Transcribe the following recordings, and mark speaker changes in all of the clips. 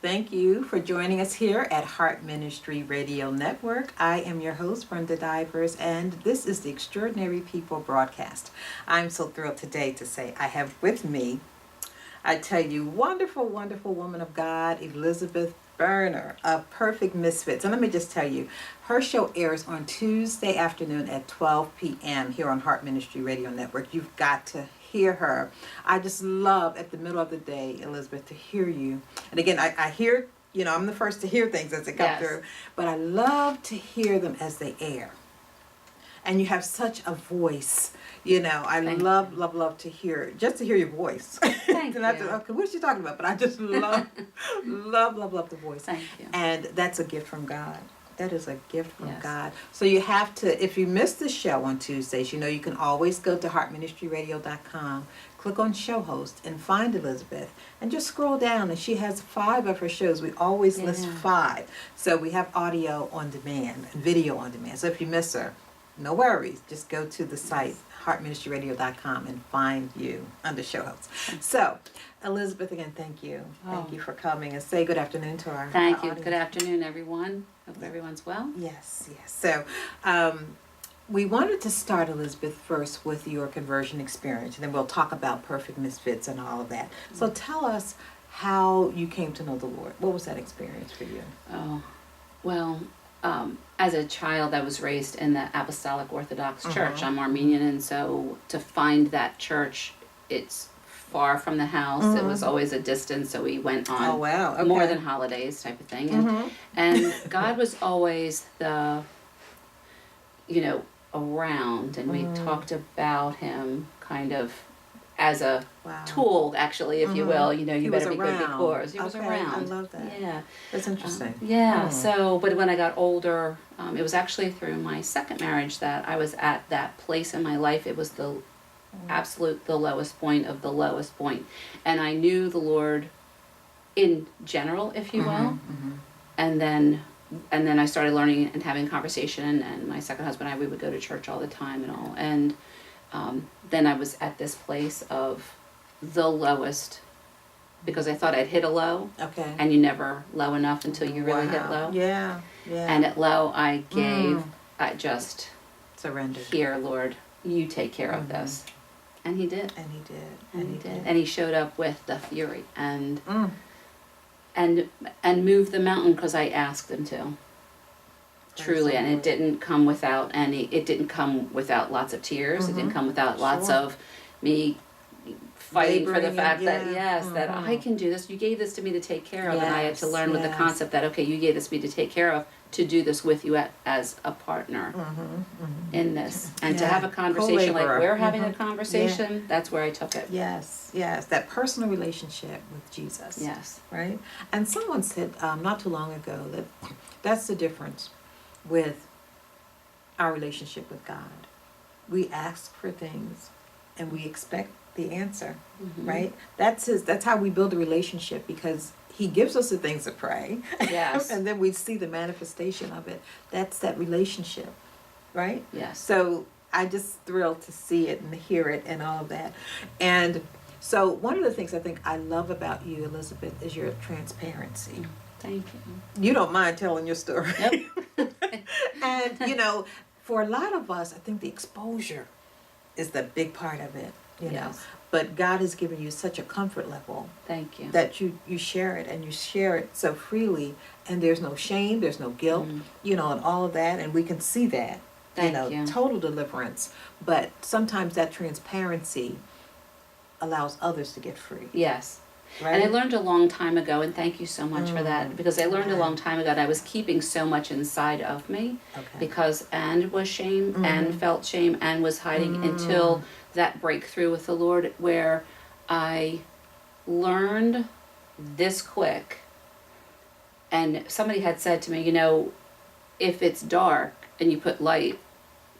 Speaker 1: Thank you for joining us here at Heart Ministry Radio Network. I am your host, Brenda Divers, and this is the Extraordinary People broadcast. I'm so thrilled today to say I have with me, I tell you, wonderful, wonderful woman of God, Elizabeth Boerner of Perfect Misfits. And let me just tell you, her show airs on Tuesday afternoon at 12 p.m. here on Heart Ministry Radio Network. You've got to hear her. I just love at the middle of the day, Elizabeth, to hear you. And again, I hear, I'm the first to hear things as they come through, but I love to hear them as they air. And you have such a voice, I love to hear, just to hear your voice.
Speaker 2: Thank you.
Speaker 1: Okay, what's she talking about? But I just love, love the voice.
Speaker 2: Thank you.
Speaker 1: And that's a gift from God. That is a gift from
Speaker 2: Yes.
Speaker 1: God. So you have to, if you miss the show on Tuesdays, you can always go to heartministryradio.com, click on show host, and find Elizabeth. And just scroll down, and she has 5 of her shows. We always list 5. So we have audio on demand and video on demand. So if you miss her, no worries. Just go to the site, heartministryradio.com, and find you under show host. So, Elizabeth, again, thank you. Thank you for coming, and say good afternoon to our
Speaker 2: Thank you.
Speaker 1: audience.
Speaker 2: Good afternoon, everyone. Hope everyone's well.
Speaker 1: Yes. So, we wanted to start, Elizabeth, first with your conversion experience, and then we'll talk about Perfect Misfits and all of that. So tell us how you came to know the Lord. What was that experience for you?
Speaker 2: Oh, well, as a child, I was raised in the Apostolic Orthodox Church. I'm Armenian, and so to find that church, it's far from the house. It was always a distance, so we went on more than holidays type of thing. And God was always around, and we talked about him kind of as a tool, actually, if you will. You better be good before. He was around.
Speaker 1: I love that.
Speaker 2: Yeah.
Speaker 1: That's interesting.
Speaker 2: So, but when I got older, it was actually through my second marriage that I was at that place in my life. It was the lowest point of the lowest point. And I knew the Lord in general, if you will. And then I started learning and having conversation, and my second husband and I, we would go to church all the time and all. And then I was at this place of the lowest, because I thought I'd hit a low.
Speaker 1: Okay.
Speaker 2: And you never low enough until you really hit low.
Speaker 1: Yeah.
Speaker 2: And at low, I gave, I just
Speaker 1: surrendered.
Speaker 2: Here, Lord, you take care of this. And he did.
Speaker 1: And he did.
Speaker 2: And he did. And he showed up with the fury and moved the mountain because I asked him to. Truly, and it didn't come without lots of tears. It didn't come without lots of me fighting for the fact that that I can do this. You gave this to me to take care of, and I had to learn with the concept that you gave this to me to take care of, to do this with you as a partner in this, and to have a conversation like we're having a conversation. That's where I took it.
Speaker 1: Yes, that personal relationship with Jesus.
Speaker 2: Yes,
Speaker 1: right. And someone said not too long ago that that's the difference with our relationship with God. We ask for things, and we expect the answer, right? That's how we build a relationship, because he gives us the things to pray.
Speaker 2: Yes.
Speaker 1: And then we see the manifestation of it. That's that relationship, right?
Speaker 2: Yes.
Speaker 1: So I just thrilled to see it and hear it and all of that. And so one of the things I think I love about you, Elizabeth, is your transparency.
Speaker 2: Thank you.
Speaker 1: You don't mind telling your story.
Speaker 2: Yep.
Speaker 1: And, for a lot of us, I think the exposure is the big part of it, know. But God has given you such a comfort level.
Speaker 2: Thank you.
Speaker 1: That you share it, and you share it so freely, and there's no shame, there's no guilt, and all of that, and we can see that,
Speaker 2: Thank you.
Speaker 1: Total deliverance. But sometimes that transparency allows others to get free.
Speaker 2: Yes.
Speaker 1: Right?
Speaker 2: And I learned a long time ago, and thank you so much for that, because I learned a long time ago that I was keeping so much inside of me, because and was shame and felt shame and was hiding until that breakthrough with the Lord, where I learned this quick. And somebody had said to me, if it's dark and you put light,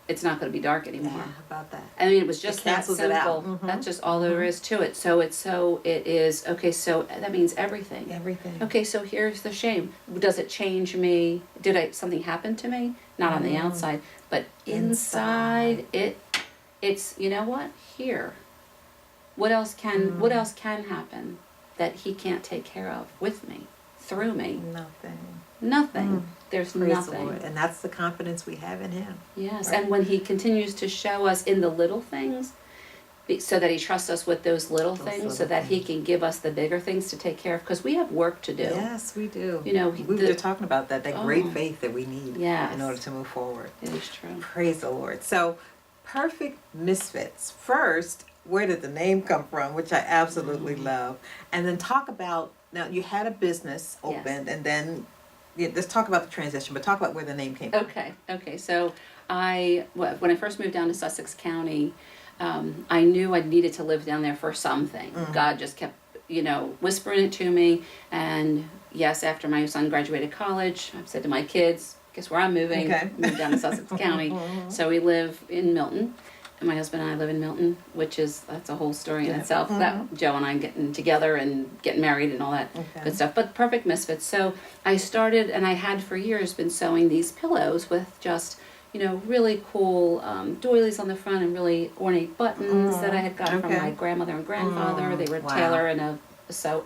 Speaker 2: it's not going to be dark anymore.
Speaker 1: Yeah, how about that?
Speaker 2: I mean, it was just that
Speaker 1: cancels it
Speaker 2: simple.
Speaker 1: out.
Speaker 2: That's just all there is to it. So it is, okay, so that means everything.
Speaker 1: Everything.
Speaker 2: Okay, so here's the shame. Does it change me? Did something happen to me? Not on the outside, but inside it's, you know what? Here. What else can happen that he can't take care of with me? through me.
Speaker 1: Nothing.
Speaker 2: Nothing. There's
Speaker 1: Praise
Speaker 2: nothing.
Speaker 1: the Lord. And that's the confidence we have in Him.
Speaker 2: Yes,
Speaker 1: Right.
Speaker 2: and when He continues to show us in the little things, so that He trusts us with those little
Speaker 1: Those
Speaker 2: things, so
Speaker 1: little
Speaker 2: that He
Speaker 1: things.
Speaker 2: can give us the bigger things to take care of, because we have work to do.
Speaker 1: Yes, we do.
Speaker 2: You know,
Speaker 1: We were just talking about that great
Speaker 2: Oh.
Speaker 1: faith that we need
Speaker 2: Yes.
Speaker 1: in order to move forward.
Speaker 2: It is true.
Speaker 1: Praise the Lord. So, Perfect Misfits. First, where did the name come from, which I absolutely love. And then talk about, now you had a business opened, and then let's talk about the transition, but talk about where the name came from.
Speaker 2: Okay. So when I first moved down to Sussex County, I knew I needed to live down there for something. God just kept, whispering it to me. And yes, after my son graduated college, I said to my kids, guess where I'm moving?
Speaker 1: Okay.
Speaker 2: Moved down to Sussex County. So we live in Milton. And my husband and I live in Milton, that's a whole story in itself. That Joe and I getting together and getting married and all that good stuff. But Perfect Misfits. So I started, and I had for years been sewing these pillows with just, really cool doilies on the front and really ornate buttons that I had gotten from my grandmother and grandfather. They were a tailor and a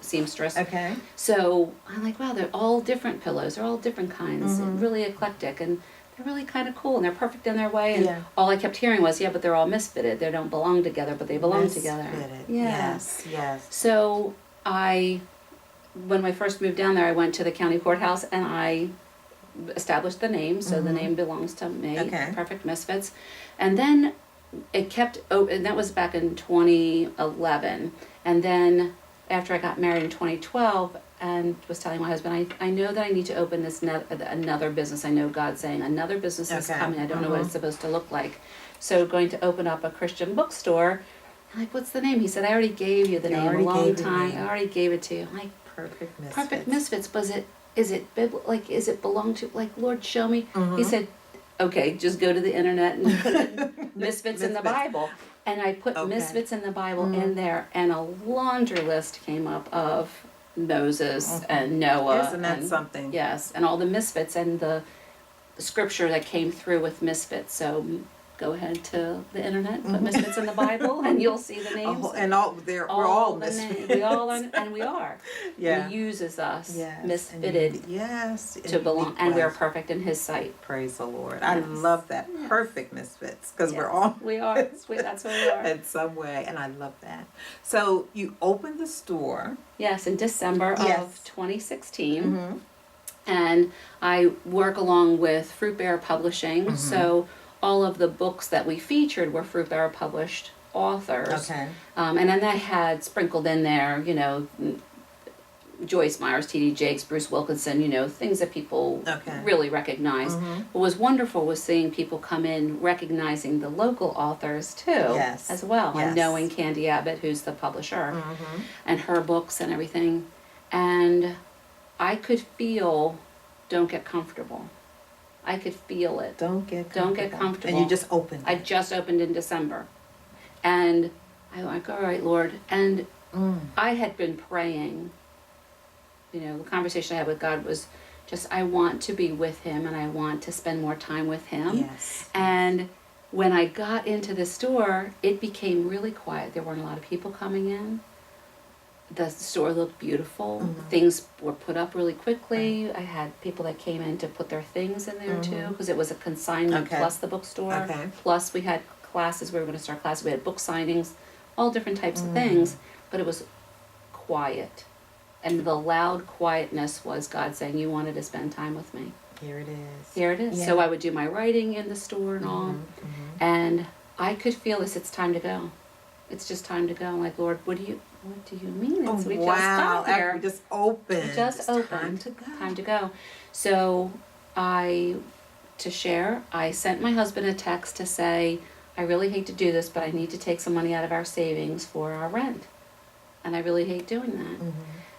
Speaker 2: seamstress.
Speaker 1: Okay.
Speaker 2: So I'm like, wow, they're all different pillows. They're all different kinds, really eclectic, and they're really kind of cool, and they're perfect in their way. And all I kept hearing was, but they're all misfitted. They don't belong together, but they belong together.
Speaker 1: Yes.
Speaker 2: So when I first moved down there, I went to the county courthouse and I established the name. So the name belongs to me, Perfect Misfits. And then it kept, and that was back in 2011. And then after I got married in 2012, and was telling my husband, I know that I need to open this another business. I know God's saying another business is coming. I don't know what it's supposed to look like. So going to open up a Christian bookstore. I'm like, what's the name? He said, I already gave you the name a long time. I already gave it to you. I'm like,
Speaker 1: Perfect Misfits.
Speaker 2: Perfect Misfits. Is it belong to, Lord, show me? He said, okay, just go to the internet and put in Misfits in the Bible. And I put Misfits in the Bible in there, and a laundry list came up of Moses and Noah.
Speaker 1: Isn't that something?
Speaker 2: Yes, and all the misfits and the scripture that came through with misfits. So go ahead to the internet, put misfits in the Bible, and you'll see the names.
Speaker 1: We're all
Speaker 2: the
Speaker 1: misfits.
Speaker 2: We all are, and we are.
Speaker 1: Yeah.
Speaker 2: He uses us,
Speaker 1: misfitted.
Speaker 2: To belong, and we're perfect in His sight.
Speaker 1: Praise the Lord. I love that. Perfect Misfits, because we're all.
Speaker 2: We are. That's what we are.
Speaker 1: In some way, and I love that. So you opened the store.
Speaker 2: Yes, in December of 2016. And I work along with Fruit Bear Publishing. So all of the books that we featured were Fruit Bear published authors.
Speaker 1: Okay.
Speaker 2: And then I had sprinkled in there, Joyce Myers, T.D. Jakes, Bruce Wilkinson, things that people really recognize. What was wonderful was seeing people come in recognizing the local authors too, as well, and knowing Candy Abbott, who's the publisher, and her books and everything. And I could feel, don't get comfortable. I could feel it.
Speaker 1: Don't get comfortable. And you just opened.
Speaker 2: I just opened in December. And I'm like, all right, Lord. And I had been praying. The conversation I had with God was just, I want to be with Him and I want to spend more time with Him.
Speaker 1: Yes.
Speaker 2: And when I got into the store, it became really quiet. There weren't a lot of people coming in. The store looked beautiful. Things were put up really quickly. I had people that came in to put their things in there too, because it was a consignment plus the bookstore. Plus we had classes. We were going to start classes. We had book signings, all different types of things. But it was quiet. And the loud quietness was God saying, you wanted to spend time with me.
Speaker 1: Here it is.
Speaker 2: Here it is. Yeah. So I would do my writing in the store and all. And I could feel this, it's time to go. It's just time to go. I'm like, Lord, what do you mean? We just got here.
Speaker 1: We just opened.
Speaker 2: It's opened.
Speaker 1: Time to go.
Speaker 2: Time to go. So I sent my husband a text to say, I really hate to do this, but I need to take some money out of our savings for our rent. And I really hate doing that.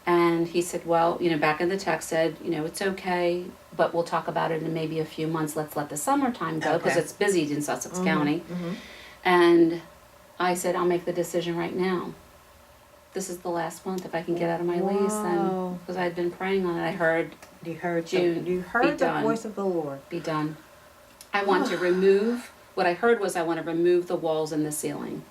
Speaker 2: And he said, well, back in the text said, it's okay, but we'll talk about it in maybe a few months. Let's let the summertime go, because it's busy in Sussex County. And I said, I'll make the decision right now. This is the last month. If I can get out of my lease, then, because I'd been praying on it. I heard June.
Speaker 1: You heard the voice of the Lord.
Speaker 2: Be done. I want to remove, what I heard was I want to remove the walls and the ceiling.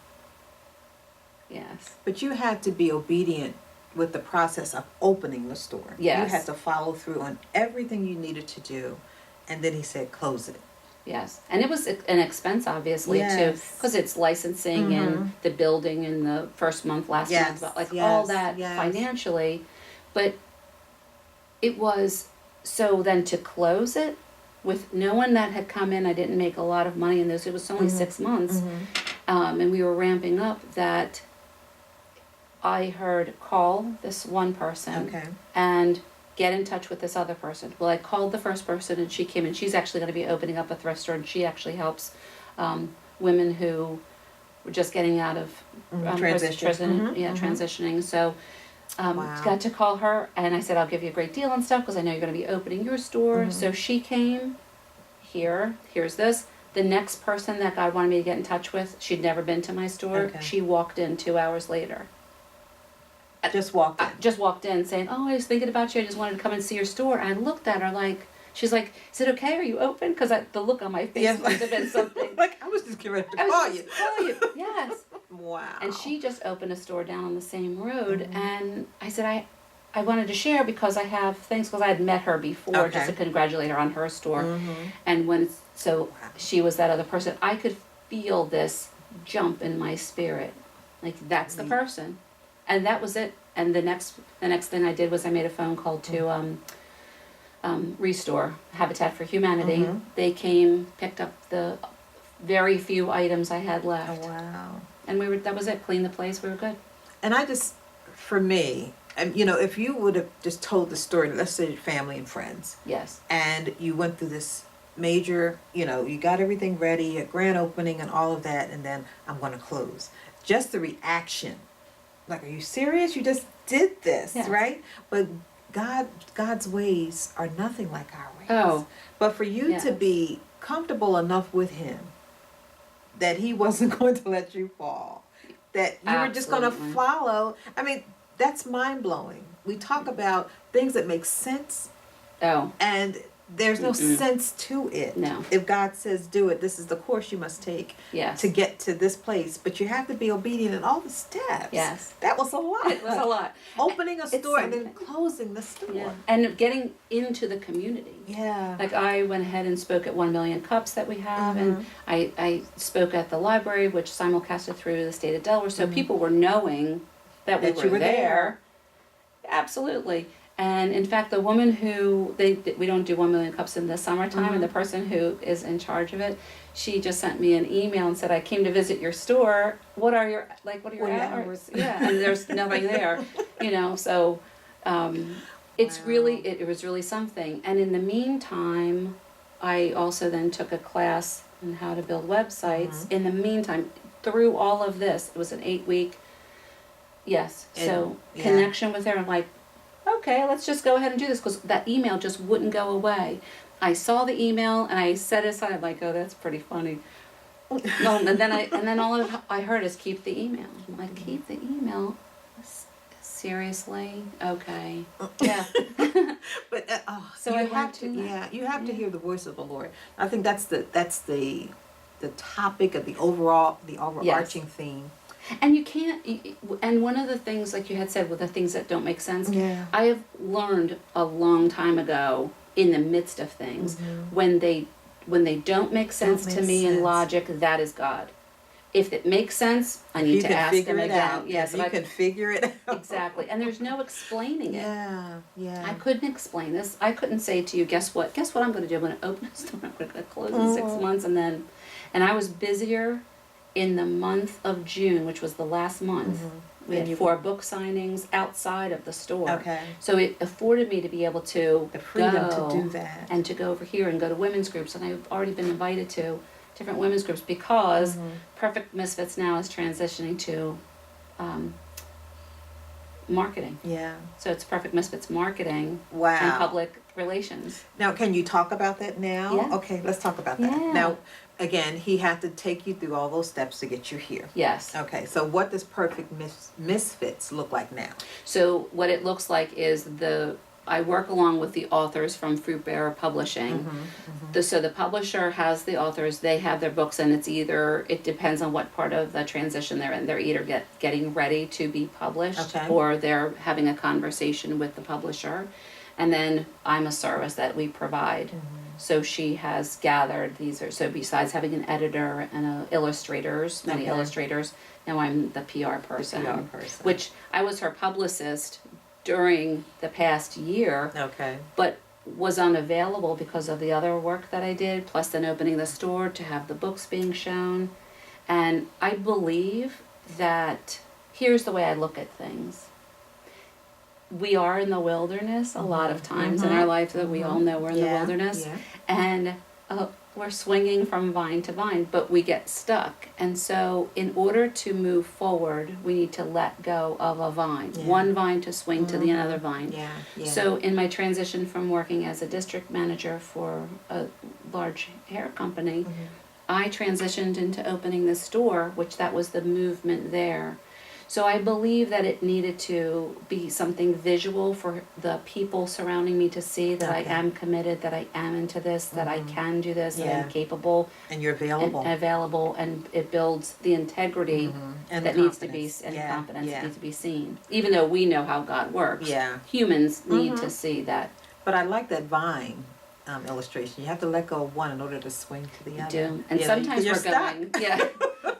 Speaker 2: Yes.
Speaker 1: But you had to be obedient with the process of opening the store.
Speaker 2: Yes.
Speaker 1: You had to follow through on everything you needed to do, and then he said, close it.
Speaker 2: Yes, and it was an expense, obviously, too,
Speaker 1: Yes.
Speaker 2: because it's licensing and the building and the first month, last
Speaker 1: Yes,
Speaker 2: month, like
Speaker 1: yes,
Speaker 2: all that
Speaker 1: yes.
Speaker 2: financially. But it was, so then to close it with no one that had come in, I didn't make a lot of money in this. It was only 6 months, and we were ramping up. That I heard, call this one person
Speaker 1: Okay.
Speaker 2: and get in touch with this other person. Well, I called the first person, and she came in. She's actually going to be opening up a thrift store, and she actually helps women who were just getting out of transitioning. So
Speaker 1: Wow.
Speaker 2: got to call her, and I said, I'll give you a great deal and stuff because I know you're going to be opening your store. So she came here. Here's this. The next person that God wanted me to get in touch with, she'd never been to my store.
Speaker 1: Okay.
Speaker 2: She walked in 2 hours later.
Speaker 1: Just walked in.
Speaker 2: Just walked in saying, oh, I was thinking about you. I just wanted to come and see your store. And I looked at her like, she's like, is it okay? Are you open? Because the look on my face must have been something.
Speaker 1: Like, I was just getting ready to
Speaker 2: I
Speaker 1: call
Speaker 2: was
Speaker 1: you.
Speaker 2: just call you. Yes.
Speaker 1: Wow.
Speaker 2: And she just opened a store down on the same road. And I said, I wanted to share because I have things, because I had met her before just to congratulate her on her store. And she was that other person. I could feel this jump in my spirit. Like, that's the person. And that was it. And the next thing I did was I made a phone call to Restore, Habitat for Humanity. They came, picked up the very few items I had left.
Speaker 1: Oh, wow.
Speaker 2: And that was it. Cleaned the place. We were good.
Speaker 1: And for me, if you would have just told the story, let's say your family and friends.
Speaker 2: Yes.
Speaker 1: And you went through this major, you got everything ready, a grand opening and all of that, and then I'm going to close. Just the reaction. Like, are you serious? You just did this, right? But God's ways are nothing like our ways.
Speaker 2: Oh.
Speaker 1: But for you to be comfortable enough with him that he wasn't going to let you fall, that you were just going to follow. I mean, that's mind-blowing. We talk about things that make sense.
Speaker 2: Oh.
Speaker 1: And there's no sense to it.
Speaker 2: No.
Speaker 1: If God says do it, this is the course you must take to get to this place. But you have to be obedient in all the steps.
Speaker 2: Yes.
Speaker 1: That was a lot.
Speaker 2: It was a lot.
Speaker 1: Opening a store and then closing the store.
Speaker 2: Yeah. And getting into the community.
Speaker 1: Yeah.
Speaker 2: Like, I went ahead and spoke at 1 Million Cups that we have, and I spoke at the library, which simulcasted through the state of Delaware. So people were knowing that we were there. Absolutely. And in fact, the woman who we don't do 1 Million Cups in the summertime, and the person who is in charge of it, she just sent me an email and said, I came to visit your store. What are your hours? Yeah, and there's nothing there, so it's really, it was really something. And in the meantime, I also then took a class on how to build websites. In the meantime, through all of this, it was an 8-week, connection with her. I'm like, okay, let's just go ahead and do this, because that email just wouldn't go away. I saw the email and I set it aside. I'm like, oh, that's pretty funny. No, and then all I heard is keep the email. I'm like, keep the email? Seriously? Okay. Yeah.
Speaker 1: But
Speaker 2: so
Speaker 1: you have to. Yeah, you have to hear the voice of the Lord. I think that's the topic of the overarching theme.
Speaker 2: And you can't, and one of the things, like you had said, with the things that don't make sense, I have learned a long time ago, in the midst of things, when they don't make sense to me in logic, that is God. If it makes sense, I need to ask him again.
Speaker 1: Yes, you can figure it out.
Speaker 2: Exactly, and there's no explaining it.
Speaker 1: Yeah.
Speaker 2: I couldn't explain this. I couldn't say to you, guess what I'm going to do? I'm going to open a store. I'm going to close in 6 months, and I was busier in the month of June, which was the last month. We had 4 book signings outside of the store.
Speaker 1: Okay.
Speaker 2: So it afforded me to be able to
Speaker 1: the freedom
Speaker 2: go
Speaker 1: to do that.
Speaker 2: and to go over here and go to women's groups. And I've already been invited to different women's groups, because Perfect Misfits now is transitioning to marketing.
Speaker 1: Yeah.
Speaker 2: So it's Perfect Misfits marketing
Speaker 1: Wow.
Speaker 2: and public relations.
Speaker 1: Now, can you talk about that now?
Speaker 2: Yeah.
Speaker 1: Okay, let's talk about that.
Speaker 2: Yeah.
Speaker 1: Now, again, he had to take you through all those steps to get you here.
Speaker 2: Yes.
Speaker 1: Okay, so what does Perfect Misfits look like now?
Speaker 2: So what it looks like is the I work along with the authors from Fruit Bearer Publishing. So the publisher has the authors, they have their books, and it depends on what part of the transition they're in. They're either getting ready to be published,
Speaker 1: Okay.
Speaker 2: or they're having a conversation with the publisher. And then I'm a service that we provide. So she has gathered so besides having an editor and many
Speaker 1: Okay.
Speaker 2: illustrators, now I'm the PR person.
Speaker 1: PR person.
Speaker 2: Which I was her publicist during the past year,
Speaker 1: Okay.
Speaker 2: but was unavailable because of the other work that I did, plus then opening the store to have the books being shown. And I believe that here's the way I look at things. We are in the wilderness a lot of times in our life, that we all know we're in the wilderness.
Speaker 1: Yeah.
Speaker 2: And we're swinging from vine to vine, but we get stuck. And so in order to move forward, we need to let go of a vine.
Speaker 1: Yeah.
Speaker 2: One vine to swing to the another vine.
Speaker 1: Yeah. Yeah.
Speaker 2: So in my transition from working as a district manager for a large hair company, I transitioned into opening the store, which that was the movement there. So I believe that it needed to be something visual for the people surrounding me to see that I am committed, that I am into this, that I can do this, that I'm capable.
Speaker 1: And you're available.
Speaker 2: And available, and it builds the integrity
Speaker 1: And
Speaker 2: that
Speaker 1: the
Speaker 2: needs to be,
Speaker 1: confidence.
Speaker 2: and
Speaker 1: Yeah,
Speaker 2: confidence
Speaker 1: yeah.
Speaker 2: needs to be seen. Even though we know how God works,
Speaker 1: Yeah.
Speaker 2: humans need to see that.
Speaker 1: But I like that vine illustration. You have to let go of one in order to swing to the other.
Speaker 2: Do. And
Speaker 1: You know,
Speaker 2: sometimes
Speaker 1: you're
Speaker 2: we're
Speaker 1: stuck.
Speaker 2: going, yeah.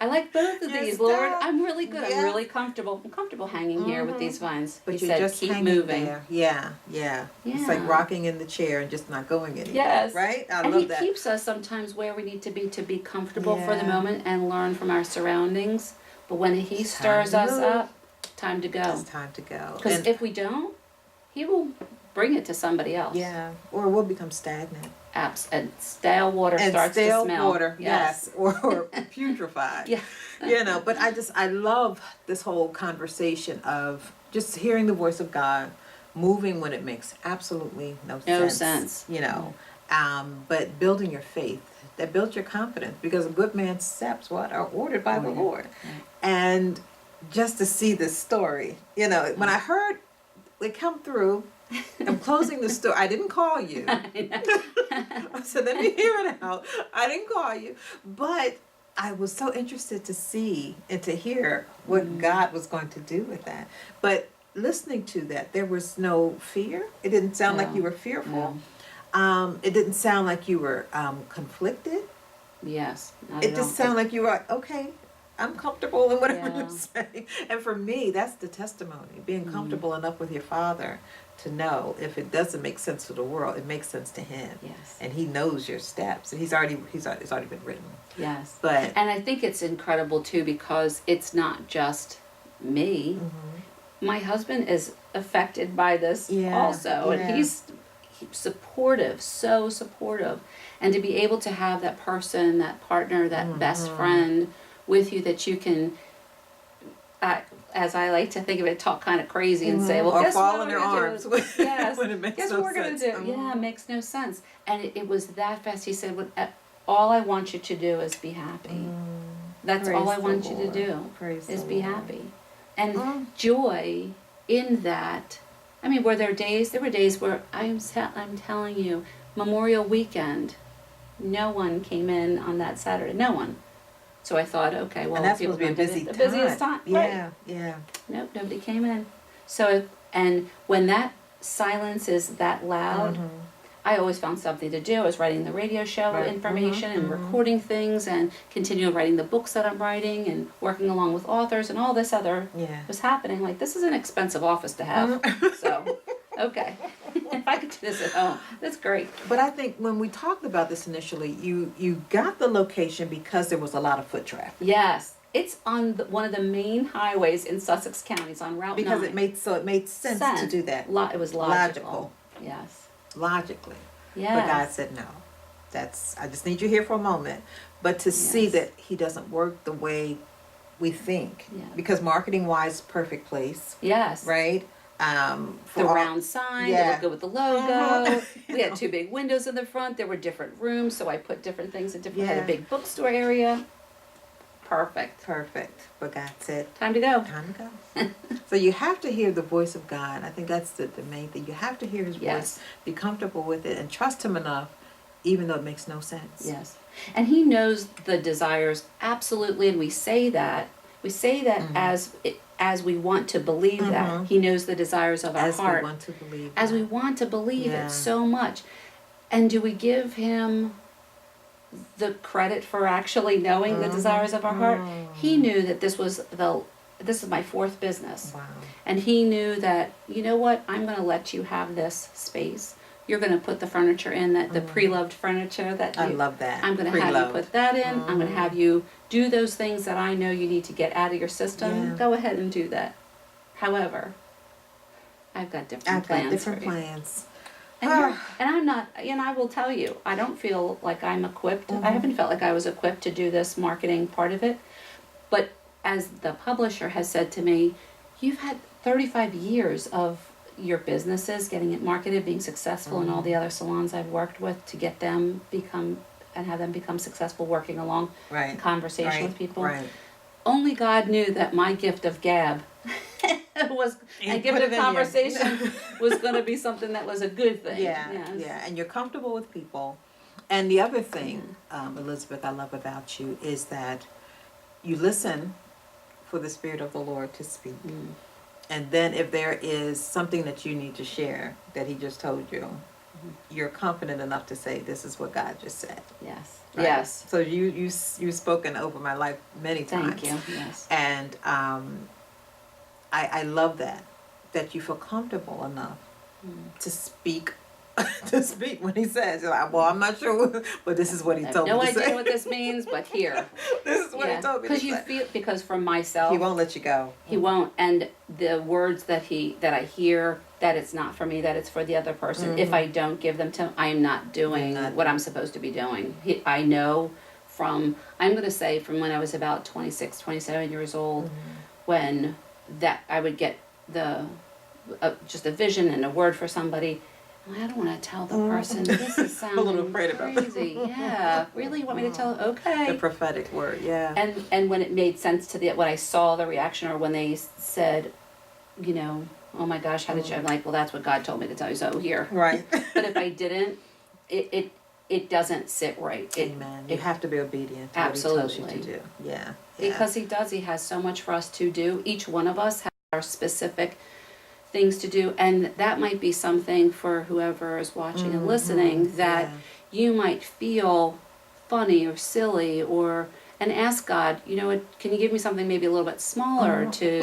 Speaker 2: I like both of
Speaker 1: You're
Speaker 2: these, Lord.
Speaker 1: stuck.
Speaker 2: I'm really good.
Speaker 1: Yeah.
Speaker 2: I'm really comfortable. I'm comfortable hanging here with these vines.
Speaker 1: But
Speaker 2: He
Speaker 1: you're
Speaker 2: said,
Speaker 1: just
Speaker 2: keep
Speaker 1: hanging
Speaker 2: moving.
Speaker 1: there. Yeah, yeah. It's like
Speaker 2: Yeah.
Speaker 1: rocking in the chair and just not going anywhere.
Speaker 2: Yes.
Speaker 1: Right? I
Speaker 2: And
Speaker 1: love
Speaker 2: he
Speaker 1: that.
Speaker 2: keeps us sometimes where we need to be comfortable for the
Speaker 1: Yeah.
Speaker 2: moment and learn from our surroundings. But when he
Speaker 1: It's time
Speaker 2: stirs
Speaker 1: to
Speaker 2: us
Speaker 1: move.
Speaker 2: up, time to go.
Speaker 1: It's time to go.
Speaker 2: Because
Speaker 1: And-
Speaker 2: if we don't, he will bring it to somebody else.
Speaker 1: yeah, or we'll become stagnant.
Speaker 2: And stale water
Speaker 1: And
Speaker 2: starts
Speaker 1: stale
Speaker 2: to smell.
Speaker 1: water, yes, or putrefied.
Speaker 2: Yeah.
Speaker 1: You know, but I love this whole conversation of just hearing the voice of God, moving when it makes absolutely no sense. You know, but building your faith, that builds your confidence, because a good man's steps are ordered by the Lord.
Speaker 2: Right.
Speaker 1: And just to see this story, you know, when I heard it come through, I'm closing the store. I didn't call you. I said, let me hear it out. I didn't call you. But I was so interested to see and to hear what God was going to do with that. But listening to that, there was no fear. It didn't sound like you were fearful. It didn't sound like you were conflicted.
Speaker 2: Yes.
Speaker 1: It just sounded like you were like, okay, I'm comfortable in whatever
Speaker 2: Yeah.
Speaker 1: you're saying. And for me, that's the testimony, being comfortable enough with your Father to know if it doesn't make sense to the world, it makes sense to Him.
Speaker 2: Yes.
Speaker 1: And He knows your steps, and it's already been written.
Speaker 2: Yes.
Speaker 1: But
Speaker 2: And I think it's incredible too, because it's not just me. My husband is affected by this also,
Speaker 1: yeah.
Speaker 2: and he's supportive, so supportive. And to be able to have that person, that partner, that best friend with you, that you can, as I like to think of it, talk kind of crazy and say, well,
Speaker 1: or
Speaker 2: guess
Speaker 1: fall
Speaker 2: what
Speaker 1: in
Speaker 2: we're
Speaker 1: their
Speaker 2: gonna
Speaker 1: arms
Speaker 2: do?
Speaker 1: when,
Speaker 2: Yes.
Speaker 1: when it makes
Speaker 2: Guess
Speaker 1: no
Speaker 2: what we're
Speaker 1: sense.
Speaker 2: gonna do? Yeah, it makes no sense. And it was that fast. He said, all I want you to do is be happy. That's all I
Speaker 1: Praise the
Speaker 2: want you to
Speaker 1: Lord.
Speaker 2: do,
Speaker 1: Praise
Speaker 2: is
Speaker 1: the
Speaker 2: be
Speaker 1: Lord.
Speaker 2: happy. And joy in that. I mean, there were days where I'm telling you, Memorial Weekend, no one came in on that Saturday. No one. So I thought, okay, well,
Speaker 1: And that's
Speaker 2: people
Speaker 1: supposed to be a
Speaker 2: don't do
Speaker 1: busy
Speaker 2: it.
Speaker 1: time.
Speaker 2: The busiest time.
Speaker 1: Yeah,
Speaker 2: Right.
Speaker 1: yeah.
Speaker 2: Nope, nobody came in. So, and when that silence is that loud, I always found something to do. I was writing the radio show
Speaker 1: Right.
Speaker 2: information and recording things, and continuing writing the books that I'm writing, and working along with authors, and all this other
Speaker 1: Yeah.
Speaker 2: was happening. Like, this is an expensive office to have. So, okay. If I could do this at home, that's great.
Speaker 1: But I think when we talked about this initially, you got the location because there was a lot of foot traffic.
Speaker 2: Yes. It's on one of the main highways in Sussex County. It's on Route 9.
Speaker 1: Because it made sense to do that.
Speaker 2: It was logical. Yes.
Speaker 1: Logically.
Speaker 2: Yes.
Speaker 1: But God said no. I just need you here for a moment. But to see
Speaker 2: Yes.
Speaker 1: that He doesn't work the way we think.
Speaker 2: Yeah.
Speaker 1: Because marketing wise, perfect place,
Speaker 2: Yes.
Speaker 1: right?
Speaker 2: The round sign,
Speaker 1: Yeah.
Speaker 2: that would go with the logo. We had 2 big windows in the front. There were different rooms, so I put different things in different. I had
Speaker 1: Yeah.
Speaker 2: a big bookstore area. Perfect.
Speaker 1: Perfect. But God said,
Speaker 2: Time to go.
Speaker 1: time to go. So you have to hear the voice of God. I think that's the main thing. You have to hear his
Speaker 2: Yes.
Speaker 1: voice, be comfortable with it, and trust him enough, even though it makes no sense.
Speaker 2: Yes. And he knows the desires absolutely, and we say that as we want to believe that. He knows the desires of our
Speaker 1: As
Speaker 2: heart.
Speaker 1: we want to believe
Speaker 2: As we
Speaker 1: that.
Speaker 2: want to believe
Speaker 1: Yeah.
Speaker 2: it so much. And do we give him the credit for actually knowing the desires of our heart? He knew that this is my fourth business.
Speaker 1: Wow.
Speaker 2: And he knew that, you know what, I'm going to let you have this space. You're going to put the furniture in, the pre-loved furniture that
Speaker 1: I love that.
Speaker 2: I'm going to have you put that in. I'm going to have you do those things that I know you need to get out of your system.
Speaker 1: Yeah.
Speaker 2: Go ahead and do that. However, I've got different plans.
Speaker 1: different
Speaker 2: for you.
Speaker 1: plans.
Speaker 2: And I'm not, I will tell you, I don't feel like I'm equipped. I haven't felt like I was equipped to do this marketing part of it. But as the publisher has said to me, you've had 35 years of your businesses getting it marketed, being successful in all the other salons I've worked with to get them have them become successful working along in conversation with people.
Speaker 1: Right.
Speaker 2: Only God knew that my gift of gab and gift of conversation was going to be something that was a good thing.
Speaker 1: Yeah,
Speaker 2: Yes.
Speaker 1: yeah, and you're comfortable with people. And the other thing, Elizabeth, I love about you is that you listen for the Spirit of the Lord to speak. And then if there is something that you need to share that he just told you, you're confident enough to say, this is what God just said.
Speaker 2: Yes.
Speaker 1: Right?
Speaker 2: Yes.
Speaker 1: So you've spoken over my life many times.
Speaker 2: Thank you. Yes.
Speaker 1: And I love that you feel comfortable enough to speak when he says, you're like, well, I'm not sure, but this is what he told me to say.
Speaker 2: No idea what this means, but here.
Speaker 1: This is what he told me to say.
Speaker 2: Because for myself,
Speaker 1: He won't let you go.
Speaker 2: He won't. And the words that I hear, that it's not for me, that it's for the other person. If I don't give them to him, I am not doing what I'm supposed to be doing. I know I'm going to say from when I was about 26, 27 years old, when that I would get just a vision and a word for somebody. I don't want to tell the person, this is sounding
Speaker 1: a little afraid about that.
Speaker 2: crazy. Yeah, really? You want me to tell? Okay.
Speaker 1: The prophetic word, yeah.
Speaker 2: And when it made sense to when I saw the reaction, or when they said, oh my gosh, how did you? I'm like, well, that's what God told me to tell you. So here.
Speaker 1: Right.
Speaker 2: But if I didn't, it doesn't sit right.
Speaker 1: Amen. You have to be obedient to
Speaker 2: absolutely.
Speaker 1: what he tells you to do. Yeah.
Speaker 2: Because he does. He has so much for us to do. Each one of us has our specific things to do, and that might be something for whoever is watching and listening that you might feel funny or silly, and ask God, can you give me something maybe a little bit smaller to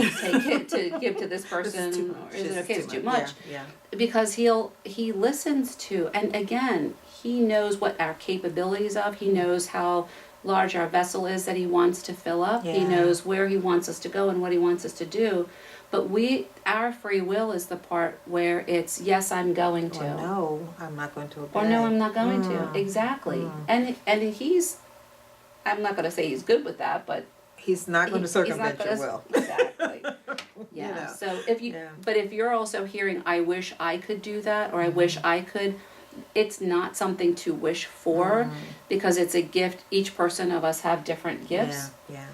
Speaker 2: give to this person, or is it okay? It's too much.
Speaker 1: Yeah.
Speaker 2: Because he listens to, and again, he knows what our capabilities of. He knows how large our vessel is that he wants to fill up. He knows where he wants us to go and what he wants us to do. But our free will is the part where it's, yes, I'm going to.
Speaker 1: Or no, I'm not going to obey.
Speaker 2: Or no, I'm not going to. Exactly. And I'm not going to say he's good with that, but
Speaker 1: he's not going to circumvent your will.
Speaker 2: Exactly. Yeah. So if you're also hearing, I wish I could do that, or I wish I could, it's not something to wish for, because it's a gift. Each person of us have different gifts.
Speaker 1: Yeah.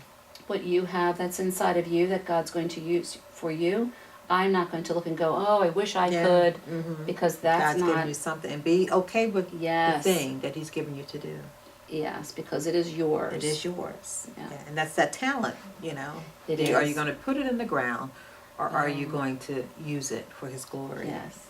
Speaker 2: What you have that's inside of you that God's going to use for you, I'm not going to look and go, oh, I wish I could, because that's
Speaker 1: God's giving you something, and be okay with the thing that he's giving you to do.
Speaker 2: Yes, because it is yours.
Speaker 1: It is yours. Yeah. And that's that talent,
Speaker 2: It is.
Speaker 1: Are you going to put it in the ground, or are you going to use it for his glory?
Speaker 2: Yes.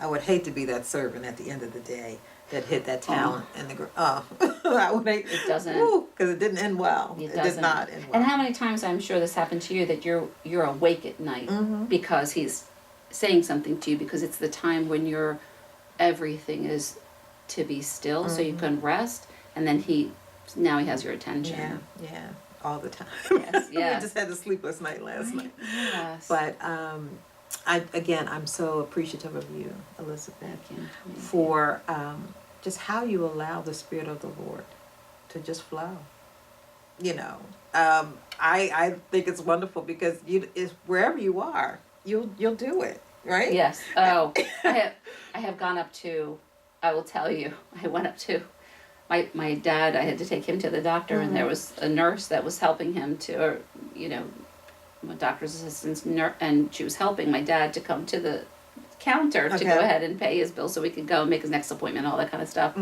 Speaker 1: I would hate to be that servant at the end of the day that hit that talent in the ground. I would hate.
Speaker 2: It doesn't.
Speaker 1: Because it didn't end well. It did not end well.
Speaker 2: And how many times, I'm sure this happened to you, that you're awake at night because he's saying something to you, because it's the time when everything is to be still, so you can rest, and then now he has your attention.
Speaker 1: Yeah, all the time.
Speaker 2: Yes.
Speaker 1: We just had a sleepless night last night.
Speaker 2: Yes.
Speaker 1: But I'm so appreciative of you, Elizabeth,
Speaker 2: Thank you.
Speaker 1: for just how you allow the Spirit of the Lord to just flow. I think it's wonderful, because it's wherever you are, you'll do it, right?
Speaker 2: Yes. Oh, I have gone up to. I will tell you. I went up to my dad, I had to take him to the doctor, and there was a nurse that was helping him to, or, you know, my doctor's assistant's and she was helping my dad to come to the counter to go ahead and pay his bill so we could go and make his next appointment, all that kind of stuff.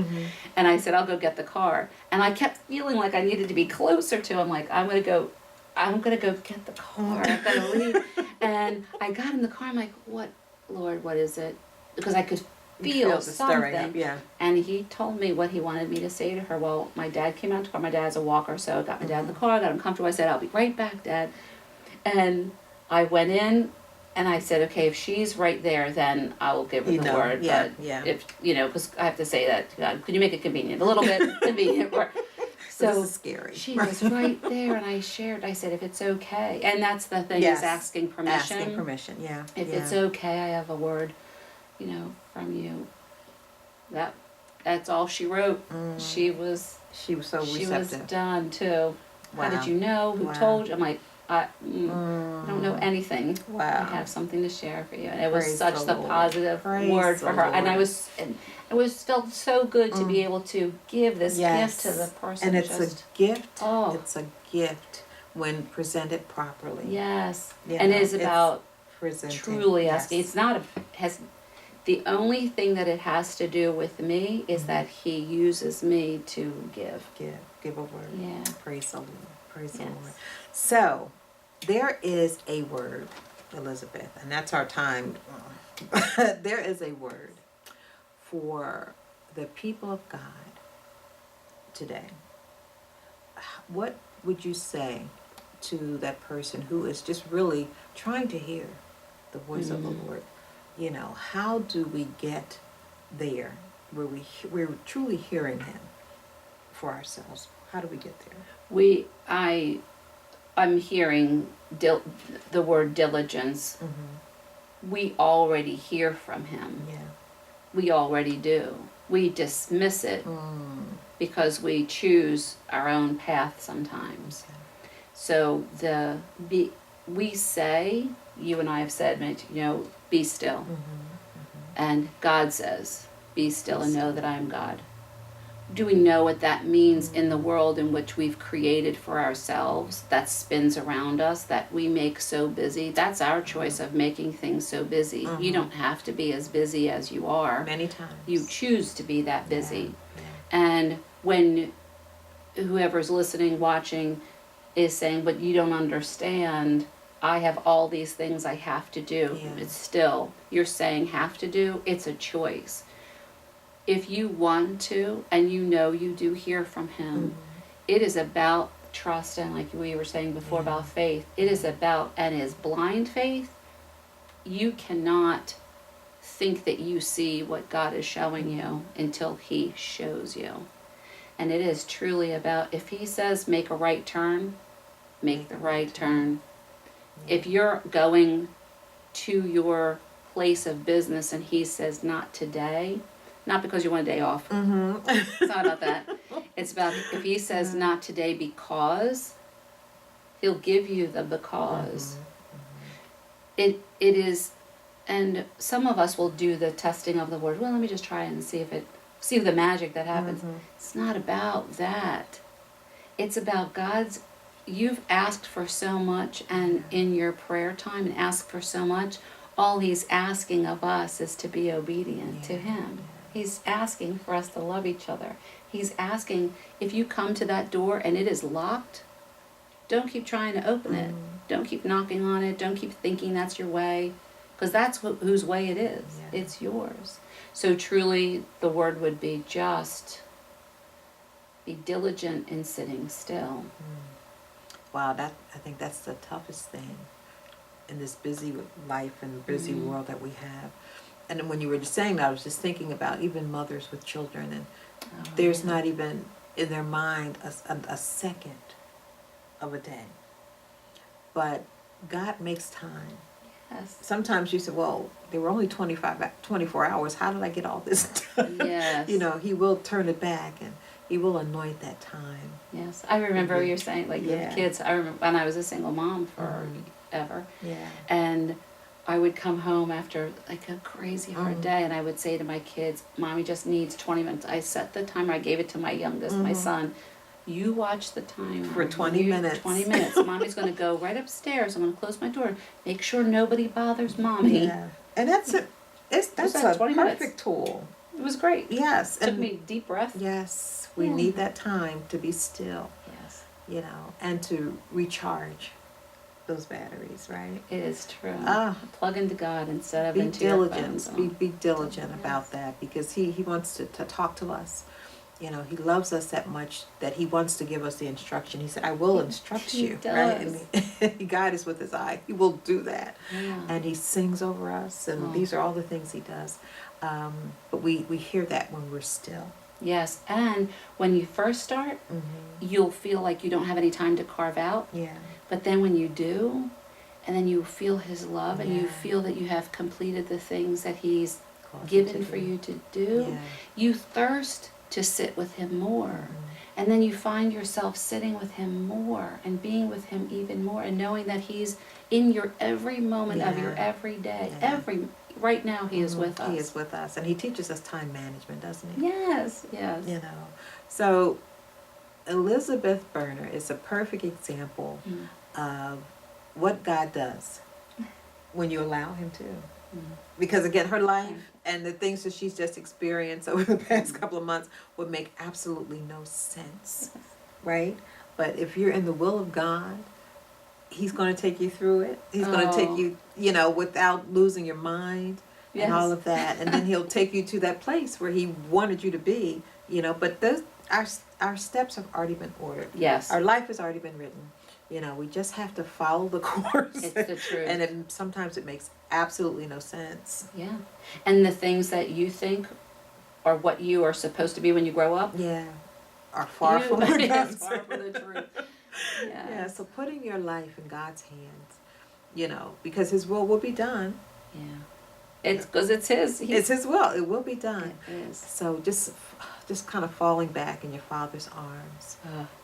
Speaker 2: And I said, I'll go get the car. And I kept feeling like I needed to be closer to him, like, I'm gonna go get the car, I'm gonna leave. And I got in the car, I'm like, what, Lord, what is it? Because I could feel something.
Speaker 1: Up, yeah.
Speaker 2: And he told me what he wanted me to say to her. Well, my dad came out to the car. My dad's a walker, so I got my dad in the car, I got him comfortable. I said, I'll be right back, Dad. And I went in and I said, okay, if she's right there, then I will give her the word.
Speaker 1: Yeah,
Speaker 2: but
Speaker 1: yeah.
Speaker 2: if, you know, because I have to say that, God, could you make it convenient? A little bit convenient. So
Speaker 1: this is scary.
Speaker 2: She was right there, and I said, if it's okay. And that's the thing, is asking permission.
Speaker 1: Asking permission, yeah.
Speaker 2: If it's okay, I have a word, you know, from you. That's all she wrote. She was
Speaker 1: so receptive.
Speaker 2: She was done too.
Speaker 1: Wow.
Speaker 2: How did you know? Who told you? I'm like, I don't know anything.
Speaker 1: Wow.
Speaker 2: I have something to share for you. And it was
Speaker 1: Praise
Speaker 2: such the positive word for her. And it was felt so good to be able to give this gift to the person.
Speaker 1: And it's a gift. Oh. It's a gift when presented properly.
Speaker 2: Yes. And it is about truly asking. It's not the only thing that it has to do with me is that he uses me to give a word. Yeah.
Speaker 1: Praise the Lord. Praise the Lord. So, there is a word, Elizabeth, and that's our time. There is a word for the people of God today. What would you say to that person who is just really trying to hear the voice of the Lord? You know, how do we get there where we're truly hearing Him for ourselves? How do we get there?
Speaker 2: I'm hearing the word diligence. We already hear from Him. Yeah. We already do. We dismiss it because we choose our own path sometimes. Okay. So we say, you and I have said, you know, be still. And God says, be still and know that I am God. Do we know what that means in the world in which we've created for ourselves, that spins around us, that we make so busy? That's our choice of making things so busy. You don't have to be as busy as you are.
Speaker 1: Many times.
Speaker 2: You choose to be that busy. Yeah. And when whoever's listening, watching, is saying, but you don't understand, I have all these things I have to do. Yeah. It's still, you're saying have to do, it's a choice. If you want to, and you know you do hear from Him, it is about trust, and like we were saying before about faith, it is about, and is blind faith, you cannot think that you see what God is showing you until He shows you. And it is truly about, if He says make a right turn, make the right turn. If you're going to your place of business and He says not today, not because you want a day off. It's not about that. It's about, if He says not today because, He'll give you the because. It is, and some of us will do the testing of the word. Well, let me just try it and see the magic that happens. It's not about that. It's about you've asked for so much, and in your prayer time and asked for so much, all He's asking of us is to be obedient to Him. He's asking for us to love each other. He's asking, if you come to that door and it is locked, don't keep trying to open it. Don't keep knocking on it. Don't keep thinking that's your way, because that's whose way it is. Yeah. It's yours. So truly, the word would be just be diligent in sitting still.
Speaker 1: Wow, I think that's the toughest thing in this busy life and busy world that we have. And when you were just saying that, I was just thinking about even mothers with children, and there's not even in their mind a second of a day. But God makes time. Yes. Sometimes you say, well, they were only 24 hours. How did I get all this done? Yes. You know, He will turn it back, and He will anoint that time.
Speaker 2: Yes. I remember you were saying, like, with kids. I remember when I was a single mom forever. Yeah. And I would come home after like a crazy hard day, and I would say to my kids, Mommy just needs 20 minutes. I set the timer. I gave it to my youngest, my son. You watch the timer.
Speaker 1: For 20 minutes.
Speaker 2: 20 minutes. Mommy's going to go right upstairs. I'm going to close my door. Make sure nobody bothers Mommy.
Speaker 1: Yeah. And that's that's a
Speaker 2: 20
Speaker 1: perfect
Speaker 2: minutes.
Speaker 1: tool.
Speaker 2: It was great.
Speaker 1: Yes.
Speaker 2: Took me a deep breath.
Speaker 1: Yes. We
Speaker 2: Yeah.
Speaker 1: need that time to be still,
Speaker 2: Yes.
Speaker 1: and to recharge those batteries, right?
Speaker 2: It is true.
Speaker 1: Ah.
Speaker 2: Plug into God instead of
Speaker 1: Be
Speaker 2: into your
Speaker 1: diligent.
Speaker 2: phones.
Speaker 1: Be diligent about that, because he wants to talk to us. He loves us that much that he wants to give us the instruction. He said, I will instruct
Speaker 2: He
Speaker 1: you.
Speaker 2: does.
Speaker 1: Right? And he guides us with his eye. He will do that.
Speaker 2: Yeah.
Speaker 1: And he sings over us, and these are all the things he does. But we hear that when we're still.
Speaker 2: Yes, and when you first start, you'll feel like you don't have any time to carve out.
Speaker 1: Yeah.
Speaker 2: But then when you do, and then you feel his love, and you
Speaker 1: Yeah.
Speaker 2: feel that you have completed the things that he's
Speaker 1: Cause
Speaker 2: given
Speaker 1: to
Speaker 2: for
Speaker 1: do.
Speaker 2: you to do,
Speaker 1: Yeah.
Speaker 2: you thirst to sit with him more. And then you find yourself sitting with him more and being with him even more, and knowing that he's in your every moment of your
Speaker 1: Yeah.
Speaker 2: every day.
Speaker 1: Yeah.
Speaker 2: Right now he is with us.
Speaker 1: He is with us, and he teaches us time management, doesn't he?
Speaker 2: Yes, yes.
Speaker 1: So Elizabeth Boerner is a perfect example of what God does when you allow him to. Because again, her life and the things that she's just experienced over the past couple of months would make absolutely no sense, right? But if you're in the will of God, he's going to take you through it. He's going to take you, without losing your mind and all of that. And then he'll take you to that place where he wanted you to be, but our steps have already been ordered.
Speaker 2: Yes.
Speaker 1: Our life has already been written. We just have to follow the course.
Speaker 2: It's the truth.
Speaker 1: And sometimes it makes absolutely no sense.
Speaker 2: Yeah. And the things that you think are what you are supposed to be when you grow up.
Speaker 1: Yeah. Are far from the
Speaker 2: It's far from the truth. Yeah.
Speaker 1: Yeah, so putting your life in God's hands, because his will be done.
Speaker 2: Yeah. It's because it's his.
Speaker 1: It's his will. It will be done.
Speaker 2: It is.
Speaker 1: So just kind of falling back in your Father's arms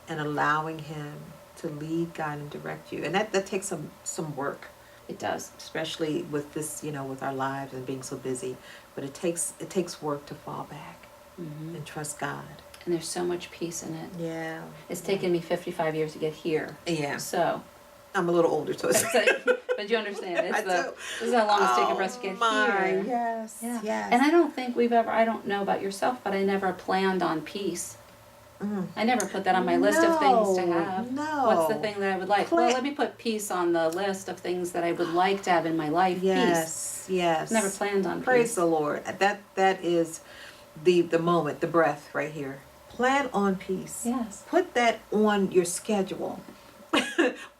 Speaker 1: and allowing him to lead, guide, and direct you. And that takes some work.
Speaker 2: It does.
Speaker 1: Especially with this, with our lives and being so busy. But it takes work to fall back and trust God.
Speaker 2: And there's so much peace in it.
Speaker 1: Yeah.
Speaker 2: It's taken me 55 years to get here.
Speaker 1: Yeah.
Speaker 2: So.
Speaker 1: I'm a little older, so it's
Speaker 2: but you understand.
Speaker 1: I do.
Speaker 2: This is how long it's taken for us to get here.
Speaker 1: Yes.
Speaker 2: Yeah.
Speaker 1: Yes.
Speaker 2: And I don't think I don't know about yourself, but I never planned on peace. I never put that on my list of things to have.
Speaker 1: No.
Speaker 2: What's the thing that I would like? Well, let me put peace on the list of things that I would like to have in my life.
Speaker 1: Yes.
Speaker 2: Peace.
Speaker 1: Yes.
Speaker 2: Never planned on
Speaker 1: Praise
Speaker 2: peace.
Speaker 1: the Lord. That is the moment, the breath right here. Plan on peace.
Speaker 2: Yes.
Speaker 1: Put that on your schedule.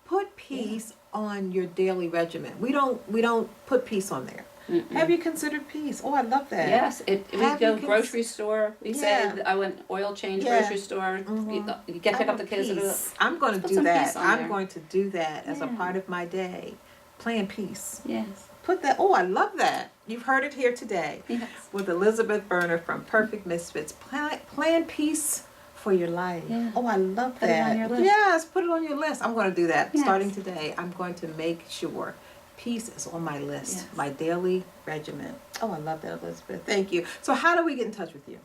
Speaker 1: Put peace on your daily regimen. We don't put peace on there. Have you considered peace? Oh, I love that.
Speaker 2: Yes, we go grocery store. We
Speaker 1: Yeah.
Speaker 2: say I went oil change,
Speaker 1: Yeah.
Speaker 2: grocery store. You get pick up the kids.
Speaker 1: Peace. I'm going to
Speaker 2: Put
Speaker 1: do
Speaker 2: some
Speaker 1: that.
Speaker 2: peace on
Speaker 1: I'm
Speaker 2: there.
Speaker 1: going to do that as a
Speaker 2: Yeah.
Speaker 1: part of my day. Plan peace.
Speaker 2: Yes.
Speaker 1: Put that. Oh, I love that. You've heard it here today
Speaker 2: Yes.
Speaker 1: with Elizabeth Boerner from Perfect Misfits. Plan peace for your life.
Speaker 2: Yeah.
Speaker 1: Oh, I love
Speaker 2: Put it
Speaker 1: that.
Speaker 2: on your list.
Speaker 1: Yes, put it on your list. I'm going to do that
Speaker 2: Yes.
Speaker 1: starting today. I'm going to make sure peace is on my list,
Speaker 2: Yes.
Speaker 1: my daily regimen. Oh, I love that, Elizabeth. Thank you. So how do we get in touch with you?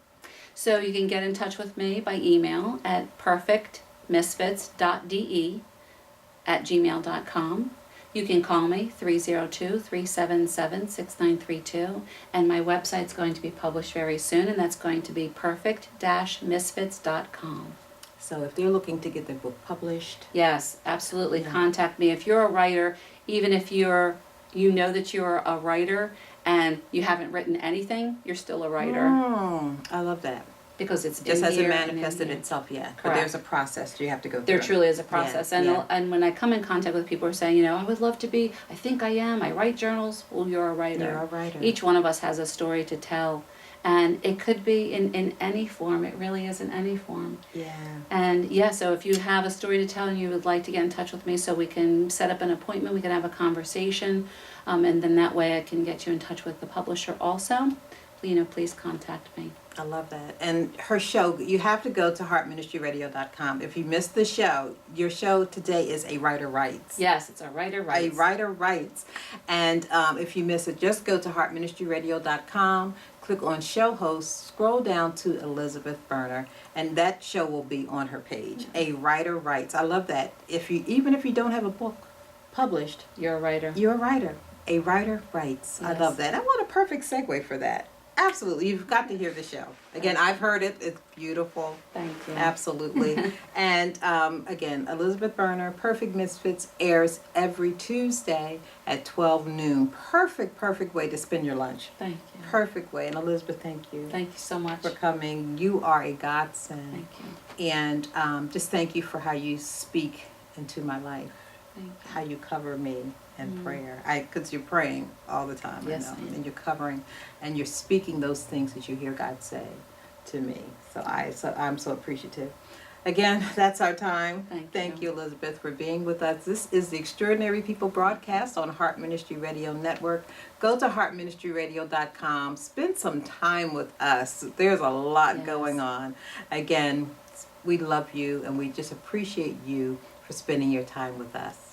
Speaker 2: So you can get in touch with me by email at perfectmisfits.de@gmail.com. You can call me 302-377-6932, and my website's going to be published very soon, and that's going to be perfect-misfits.com.
Speaker 1: So if they're looking to get their book published,
Speaker 2: Yes, absolutely.
Speaker 1: Yeah.
Speaker 2: Contact me. If you're a writer, even if you know that you're a writer and you haven't written anything, you're still a writer
Speaker 1: I love that.
Speaker 2: because it's
Speaker 1: Just
Speaker 2: in
Speaker 1: hasn't
Speaker 2: here and in
Speaker 1: manifested
Speaker 2: here.
Speaker 1: itself yet, but
Speaker 2: Correct.
Speaker 1: there's a process you have to go through.
Speaker 2: There truly is a process.
Speaker 1: Yeah.
Speaker 2: And when I come in contact with people who are saying, I would love to be, I think I am, I write journals. Well, you're a writer.
Speaker 1: You're a writer.
Speaker 2: Each one of us has a story to tell. And it could be in any form. It really is in any form.
Speaker 1: Yeah.
Speaker 2: And so if you have a story to tell and you would like to get in touch with me so we can set up an appointment, we can have a conversation, and then that way I can get you in touch with the publisher also. please contact me.
Speaker 1: I love that. And her show, you have to go to heartministryradio.com. If you missed the show, your show today is A Writer Writes.
Speaker 2: Yes, it's a writer
Speaker 1: A
Speaker 2: writes.
Speaker 1: Writer Writes. And if you miss it, just go to heartministryradio.com, click on show host, scroll down to Elizabeth Boerner, and that show will be on her page. A Writer Writes. I love that. Even if you don't have a book published,
Speaker 2: You're a writer.
Speaker 1: you're a writer. A Writer Writes. I
Speaker 2: Yes.
Speaker 1: love that. And what a perfect segue for that. Absolutely. You've got to hear the show. Again, I've heard it. It's beautiful.
Speaker 2: Thank you.
Speaker 1: Absolutely. And again, Elizabeth Boerner, Perfect Misfits, airs every Tuesday at 12 noon. Perfect way to spend your lunch.
Speaker 2: Thank you.
Speaker 1: Perfect way. And Elizabeth, thank you
Speaker 2: Thank you so much.
Speaker 1: for coming. You are a godsend.
Speaker 2: Thank you.
Speaker 1: And just thank you for how you speak into my life,
Speaker 2: Thank you.
Speaker 1: how you cover me in
Speaker 2: Mm.
Speaker 1: prayer. Because you're praying all the time,
Speaker 2: Yes,
Speaker 1: I know.
Speaker 2: I am.
Speaker 1: And you're covering and you're speaking those things that you hear God say to me. I'm so appreciative. Again, that's our time.
Speaker 2: Thank
Speaker 1: you, Elizabeth, for being with us. This is the Extraordinary People broadcast on Heart Ministry Radio Network. Go to heartministryradio.com. Spend some time with us. There's a lot
Speaker 2: Yes.
Speaker 1: going on. Again, we love you and we just appreciate you for spending your time with us.